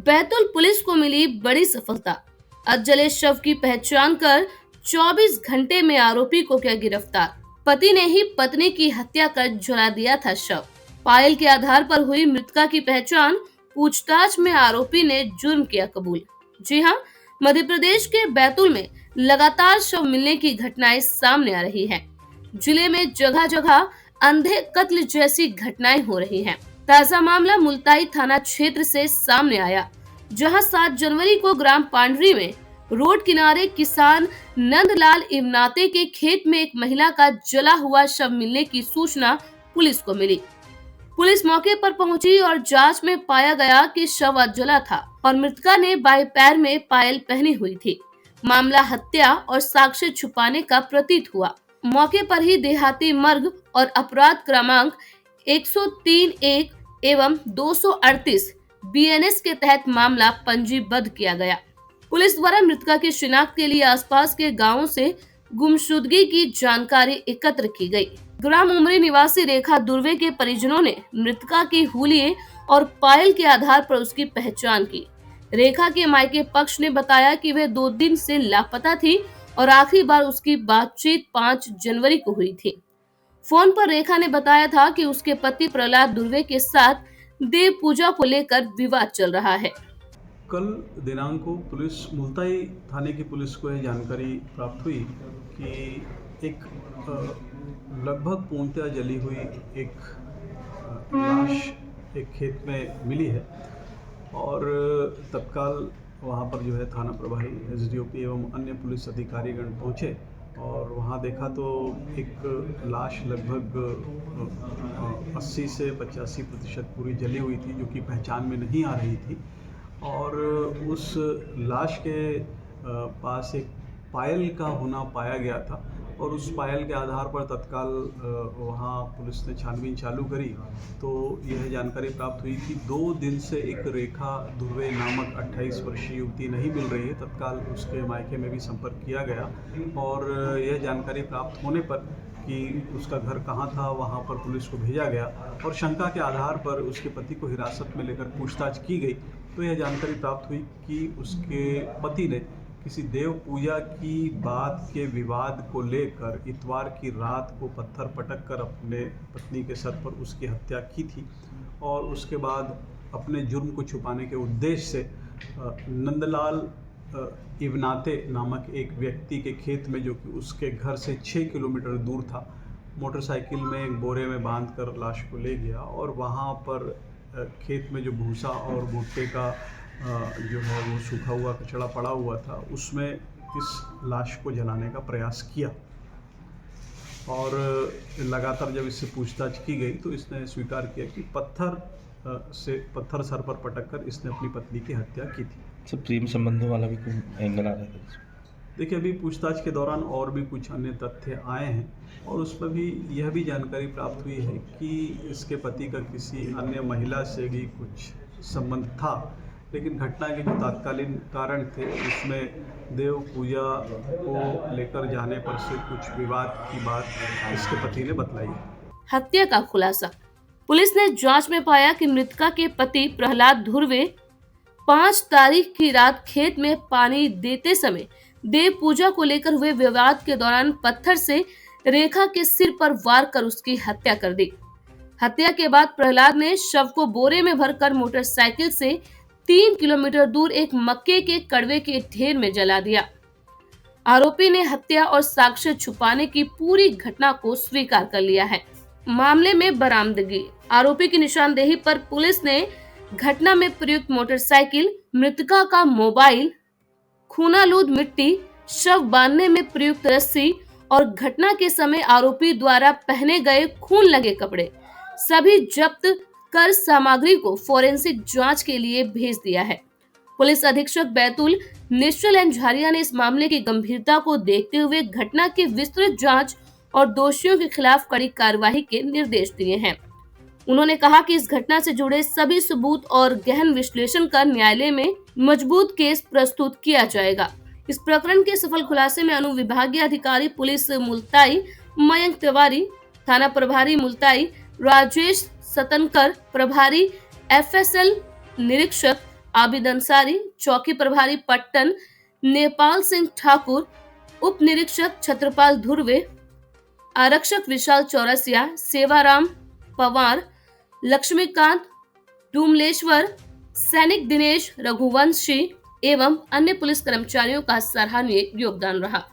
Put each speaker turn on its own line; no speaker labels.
Betul police को मिली बड़ी सफलता। अधजले शव की पहचान कर 24 घंटे में आरोपी को किया गिरफ्तार। पति ने ही पत्नी की हत्या कर जला दिया था शव। पायल के आधार पर हुई मृतका की पहचान। पूछताछ में आरोपी ने जुर्म किया कबूल। जी हाँ, मध्य प्रदेश के बैतूल में लगातार शव मिलने की घटनाएं सामने आ रही हैं। जिले में जगह जगह अंधे कत्ल जैसी घटनाएं हो रही हैं। ताजा मामला मुल्ताई थाना क्षेत्र से सामने आया, जहां 7 जनवरी को ग्राम पांडरी में रोड किनारे किसान नंदलाल इवनाते के खेत में एक महिला का जला हुआ शव मिलने की सूचना पुलिस को मिली। पुलिस मौके पर पहुंची और जांच में पाया गया कि शव जला था और मृतका ने बाएं पैर में पायल पहनी हुई थी। मामला हत्या और साक्ष्य छुपाने का प्रतीत हुआ। मौके पर ही देहाती मर्ग और अपराध क्रमांक 103(1) एवं 238 बीएनएस के तहत मामला पंजीबद्ध किया गया। पुलिस द्वारा मृतका की शिनाख्त के लिए आसपास के गांवों से गुमशुदगी की जानकारी एकत्र की गई। ग्राम उमरी निवासी रेखा दुर्वे के परिजनों ने मृतका की हुलिये और पायल के आधार पर उसकी पहचान की। रेखा के मायके पक्ष ने बताया कि वह 2 दिन से लापता थी और आखिरी बार उसकी बातचीत 5 जनवरी को हुई थी। फोन पर रेखा ने बताया था कि उसके पति प्रहलाद दुर्वे के साथ देव पूजा को लेकर विवाद चल रहा है।
कल दिनांक को पुलिस मुल्ताई थाने की पुलिस को यह जानकारी प्राप्त हुई कि एक लगभग पूर्णतः जली हुई एक लाश एक खेत में मिली है और तत्काल वहां पर जो है थाना प्रभारी एसडीओपी एवं अन्य पुलिस अधिकारीगण पहुंचे और वहाँ देखा तो एक लाश लगभग 80 से 85% पूरी जली हुई थी, जो कि पहचान में नहीं आ रही थी। और उस लाश के पास एक पायल का होना पाया गया था और उस पायल के आधार पर तत्काल वहाँ पुलिस ने छानबीन चालू करी तो यह जानकारी प्राप्त हुई कि 2 दिन से एक रेखा दुर्वे नामक 28 वर्षीय युवती नहीं मिल रही है। तत्काल उसके मायके में भी संपर्क किया गया और यह जानकारी प्राप्त होने पर कि उसका घर कहाँ था वहाँ पर पुलिस को भेजा गया और शंका के आधार पर उसके पति को हिरासत में लेकर पूछताछ की गई तो यह जानकारी प्राप्त हुई कि उसके पति ने किसी देव पूजा की बात के विवाद को लेकर इतवार की रात को पत्थर पटक कर अपने पत्नी के सर पर उसकी हत्या की थी और उसके बाद अपने जुर्म को छुपाने के उद्देश्य से नंदलाल इवनाते नामक एक व्यक्ति के खेत में, जो कि उसके घर से 6 किलोमीटर दूर था, मोटरसाइकिल में एक बोरे में बांधकर लाश को ले गया और वहाँ पर खेत में जो भूसा और भुट्टे का जो है वो सूखा हुआ कचड़ा पड़ा हुआ था, उसमें इस लाश को जलाने का प्रयास किया और लगातार जब इससे पूछताछ की गई तो इसने स्वीकार किया कि पत्थर सर पर पटक कर इसने अपनी पत्नी की हत्या की थी।
सब प्रेम संबंधों वाला भी कोई एंगल आ रहा है?
देखिए, अभी पूछताछ के दौरान और भी कुछ अन्य तथ्य आए हैं और उस पर भी यह भी जानकारी प्राप्त हुई है कि इसके पति का किसी अन्य महिला से भी कुछ संबंध था, लेकिन घटना के जो तात्कालीन कारण थे उसमें देव पूजा को लेकर जाने पर से कुछ विवाद की बात इसके पति ने बतलाई।
हत्या का खुलासा। पुलिस ने जांच में पाया कि मृतका के पति प्रहलाद धुर्वे 5 तारीख की रात खेत में पानी देते समय देव पूजा को लेकर हुए विवाद के दौरान पत्थर से रेखा के सिर पर वार कर उसकी हत्या कर दी। हत्या के बाद प्रहलाद ने शव को बोरे में भरकर मोटरसाइकिल से 3 किलोमीटर दूर एक मक्के के कड़वे के ढेर में जला दिया। आरोपी ने हत्या और साक्ष्य छुपाने की पूरी घटना को स्वीकार कर लिया है। मामले में बरामदगी। आरोपी की निशानदेही पर पुलिस ने घटना में प्रयुक्त मोटरसाइकिल, मृतका का मोबाइल, खूनालूद मिट्टी, शव बांधने में प्रयुक्त रस्सी और घटना के समय आरोपी द्वारा पहने गए खून लगे कपड़े सभी जब्त कर सामग्री को फोरेंसिक जांच के लिए भेज दिया है। पुलिस अधीक्षक बैतूल निश्चल एन झारिया ने इस मामले की गंभीरता को देखते हुए घटना की विस्तृत जांच और दोषियों के खिलाफ कड़ी कार्रवाई के निर्देश दिए हैं। उन्होंने कहा कि इस घटना से जुड़े सभी सबूत और गहन विश्लेषण कर न्यायालय में मजबूत केस प्रस्तुत किया जाएगा। इस प्रकरण के सफल खुलासे में अनुविभागीय अधिकारी पुलिस मुल्ताई मयंक तिवारी, थाना प्रभारी मुल्ताई राजेश सतनकर, प्रभारी एफएसएल निरीक्षक आबिद अंसारी, चौकी प्रभारी पट्टन नेपाल सिंह ठाकुर, उप निरीक्षक छत्रपाल धुर्वे, आरक्षक विशाल चौरसिया, सेवाराम पवार, लक्ष्मीकांत डुमलेश्वर, सैनिक दिनेश रघुवंशी एवं अन्य पुलिस कर्मचारियों का सराहनीय योगदान रहा।